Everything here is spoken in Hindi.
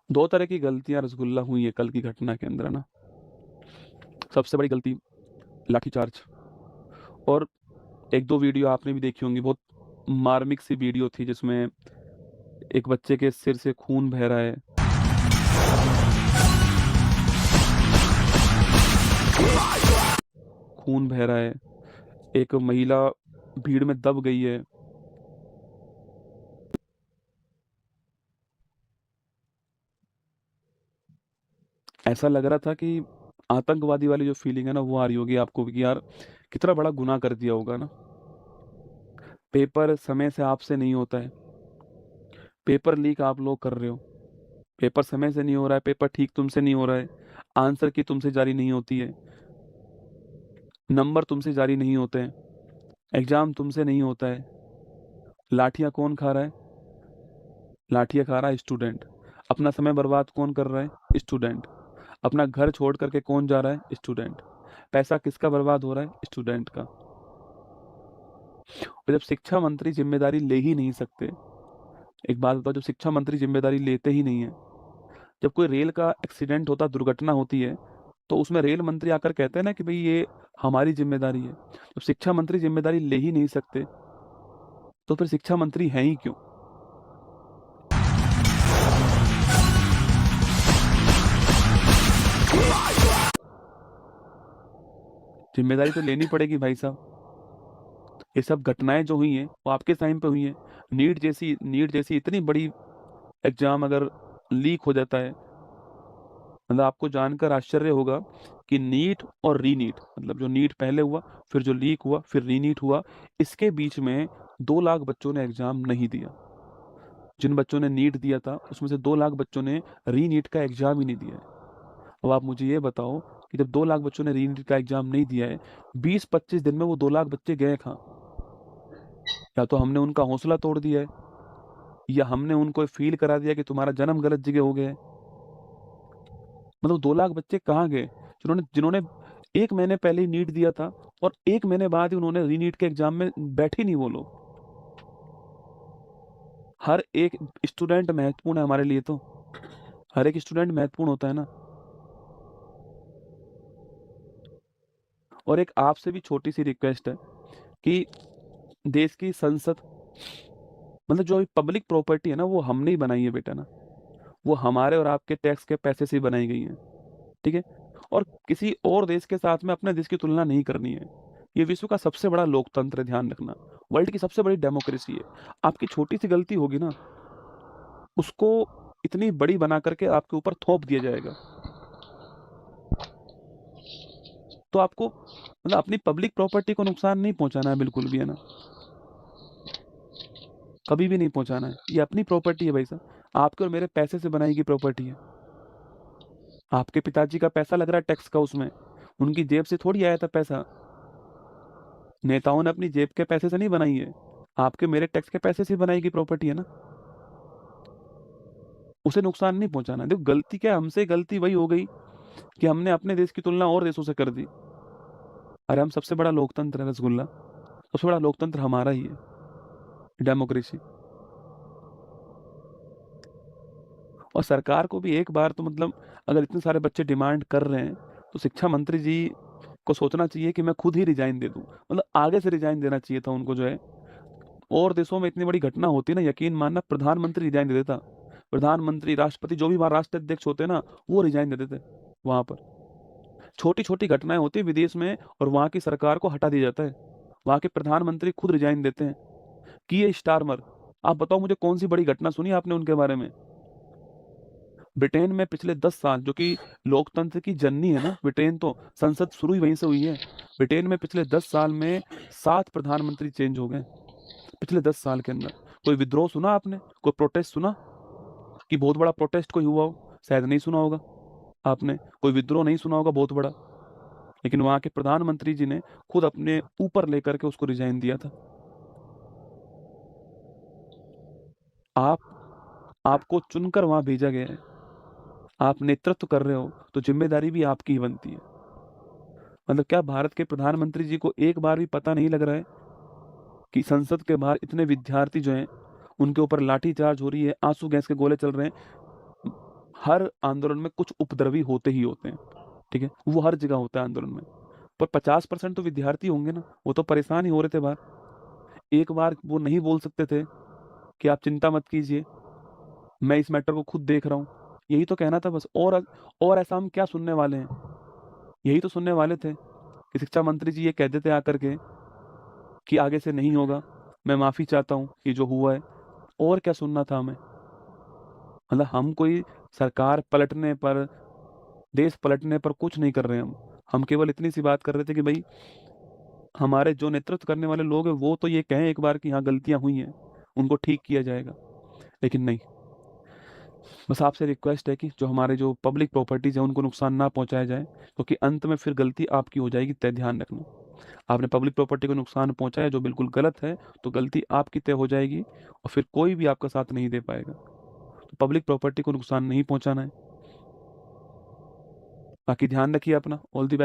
दो तरह की गलतियां रसगुल्ला हुई है कल की घटना के अंदर, है ना। सबसे बड़ी गलती लाठीचार्ज। और एक दो वीडियो आपने भी देखी होंगी, बहुत मार्मिक सी वीडियो थी जिसमें एक बच्चे के सिर से खून बह रहा है। खून बह रहा है। एक महिला भीड़ में दब गई है। ऐसा लग रहा था कि आतंकवादी वाली जो फीलिंग है ना, वो आ रही होगी आपको भी कि यार कितना बड़ा गुनाह कर दिया होगा ना। पेपर समय से आपसे नहीं होता है। पेपर लीक आप लोग कर रहे हो। पेपर समय से नहीं हो रहा है, पेपर ठीक तुमसे नहीं हो रहा है, आंसर की तुमसे जारी नहीं होती है, नंबर तुमसे जारी नहीं होते हैं, एग्जाम तुमसे नहीं होता है। लाठियां कौन खा रहा है? लाठियां खा रहा है स्टूडेंट। अपना समय बर्बाद कौन कर रहा है? स्टूडेंट। अपना घर छोड़ करके कौन जा रहा है? स्टूडेंट। पैसा किसका बर्बाद हो रहा है? स्टूडेंट का। और जब शिक्षा मंत्री जिम्मेदारी ले ही नहीं सकते, एक बात बताओ, जब शिक्षा मंत्री जिम्मेदारी लेते ही नहीं है, जब कोई रेल का एक्सीडेंट होता, दुर्घटना होती है, तो उसमें रेल मंत्री आकर कहते हैं ना कि भाई ये हमारी जिम्मेदारी है। जब शिक्षा मंत्री जिम्मेदारी ले ही नहीं सकते, तो फिर शिक्षा मंत्री हैं ही क्यों? जिम्मेदारी तो लेनी पड़ेगी भाई साहब। ये सब घटनाएं जो हुई हैं वो आपके टाइम पे हुई हैं। नीट जैसी इतनी बड़ी एग्जाम अगर लीक हो जाता है, मतलब आपको जानकर आश्चर्य होगा कि नीट और रीनीट, मतलब जो नीट पहले हुआ, फिर जो लीक हुआ, फिर रीनीट हुआ, इसके बीच में 2 लाख बच्चों ने एग्जाम नहीं दिया। जिन बच्चों ने नीट दिया था उसमें से 2 लाख बच्चों ने रीनीट का एग्जाम ही नहीं दिया है। अब आप मुझे ये बताओ कि जब 2 लाख बच्चों ने रीनीट का एग्जाम नहीं दिया है, 20-25 दिन में वो 2 लाख बच्चे गए कहाँ? या तो हमने उनका हौसला तोड़ दिया है, या हमने उनको फील करा दिया कि तुम्हारा जन्म गलत जगह हो गया है। मतलब 2 लाख बच्चे कहाँ गए जिन्होंने जिन्होंने 1 महीने पहले ही नीट दिया था, और 1 महीने बाद ही उन्होंने रीनीट के एग्जाम में बैठे नहीं वो लोग। हर एक स्टूडेंट महत्वपूर्ण है हमारे लिए तो। हर एक स्टूडेंट महत्वपूर्ण होता है ना। और एक आपसे भी छोटी सी रिक्वेस्ट है कि देश की संसद, मतलब जो पब्लिक प्रॉपर्टी है ना, वो हमने ही बनाई है बेटा ना। वो हमारे और आपके टैक्स के पैसे से ही बनाई गई है। ठीक है। और किसी और देश के साथ में अपने देश की तुलना नहीं करनी है। ये विश्व का सबसे बड़ा लोकतंत्र है, ध्यान रखना। वर्ल्ड की सबसे बड़ी डेमोक्रेसी है। आपकी छोटी सी गलती होगी ना, उसको इतनी बड़ी बना करके आपके ऊपर थोप दिया जाएगा। तो आपको मतलब अपनी पब्लिक प्रॉपर्टी को नुकसान नहीं पहुंचाना है बिल्कुल भी, है ना। कभी भी नहीं पहुंचाना है। ये अपनी प्रॉपर्टी है भाई साहब, आपके और मेरे पैसे से बनाई गई प्रॉपर्टी है। आपके पिताजी का पैसा लग रहा है टैक्स का उसमें, उनकी जेब से थोड़ी आया था पैसा। नेताओं ने अपनी जेब के पैसे से नहीं बनाई है, आपके मेरे टैक्स के पैसे से ही बनाई गई प्रॉपर्टी है ना। उसे नुकसान नहीं पहुंचाना है। देखो गलती क्या है, हमसे गलती वही हो गई कि हमने अपने देश की तुलना और देशों से कर दी। अरे हम सबसे बड़ा लोकतंत्र है रसगुल्ला, सबसे बड़ा लोकतंत्र हमारा ही है, डेमोक्रेसी। और सरकार को भी एक बार तो मतलब, अगर इतने सारे बच्चे डिमांड कर रहे हैं, तो शिक्षा मंत्री जी को सोचना चाहिए कि मैं खुद ही रिजाइन दे दूं। मतलब आगे से रिजाइन देना चाहिए था उनको जो है। और देशों में इतनी बड़ी घटना होती ना, यकीन मानना प्रधानमंत्री रिजाइन दे देता। प्रधानमंत्री, राष्ट्रपति, जो भी वहाँ राष्ट्र अध्यक्ष होते हैं ना, वो रिजाइन दे देते वहां पर। छोटी छोटी घटनाएं होती है विदेश में, और वहां की सरकार को हटा दिया जाता है। वहां के प्रधानमंत्री खुद रिजाइन देते हैं। किए स्टारमर, आप बताओ मुझे कौन सी बड़ी घटना सुनी आपने उनके बारे में? ब्रिटेन में पिछले 10 साल, जो कि लोकतंत्र की जननी है ना ब्रिटेन, तो संसद शुरू ही वहीं से हुई है। ब्रिटेन में पिछले 10 साल में 7 प्रधानमंत्री चेंज हो गए पिछले 10 साल के अंदर। कोई विद्रोह सुना आपने? कोई प्रोटेस्ट सुना कि बहुत बड़ा प्रोटेस्ट कोई हुआ हो? शायद नहीं सुना होगा आपने। कोई विद्रोह नहीं सुना होगा बहुत बड़ा। लेकिन वहां के प्रधानमंत्री जी ने खुद अपने ऊपर लेकर के उसको रिजाइन दिया था। आप आपको चुनकर वहां भेजा गया है, आप नेतृत्व कर रहे हो, तो जिम्मेदारी भी आपकी ही बनती है। मतलब क्या भारत के प्रधानमंत्री जी को एक बार भी पता नहीं लग रहा है कि संसद के बाहर इतने विद्यार्थी जो हैं उनके ऊपर लाठीचार्ज हो रही है, आंसू गैस के गोले चल रहे हैं। हर आंदोलन में कुछ उपद्रवी होते ही होते हैं, ठीक है, वो हर जगह होता है आंदोलन में। पर 50% तो विद्यार्थी होंगे ना, वो तो परेशान ही हो रहे थे बाहर। एक बार वो नहीं बोल सकते थे कि आप चिंता मत कीजिए, मैं इस मैटर को खुद देख रहा हूँ? यही तो कहना था बस। और ऐसा हम क्या सुनने वाले हैं? यही तो सुनने वाले थे कि शिक्षा मंत्री जी ये कह देते आकर के कि आगे से नहीं होगा, मैं माफी चाहता हूँ ये जो हुआ है। और क्या सुनना था हमें? मतलब हम कोई सरकार पलटने पर, देश पलटने पर कुछ नहीं कर रहे हैं हम केवल इतनी सी बात कर रहे थे कि भाई हमारे जो नेतृत्व करने वाले लोग हैं वो तो ये कहें एक बार कि हाँ गलतियां हुई हैं, उनको ठीक किया जाएगा। लेकिन नहीं, बस आपसे रिक्वेस्ट है कि जो हमारे जो पब्लिक प्रॉपर्टीज है उनको नुकसान ना पहुंचाया जाए, क्योंकि अंत में फिर गलती आपकी हो जाएगी, तय ध्यान रखना। आपने पब्लिक प्रॉपर्टी को नुकसान पहुंचाया जो बिल्कुल गलत है, तो गलती आपकी तय हो जाएगी और फिर कोई भी आपका साथ नहीं दे पाएगा। तो पब्लिक प्रॉपर्टी को नुकसान नहीं पहुंचाना है। बाकी ध्यान रखिए अपना। All the best.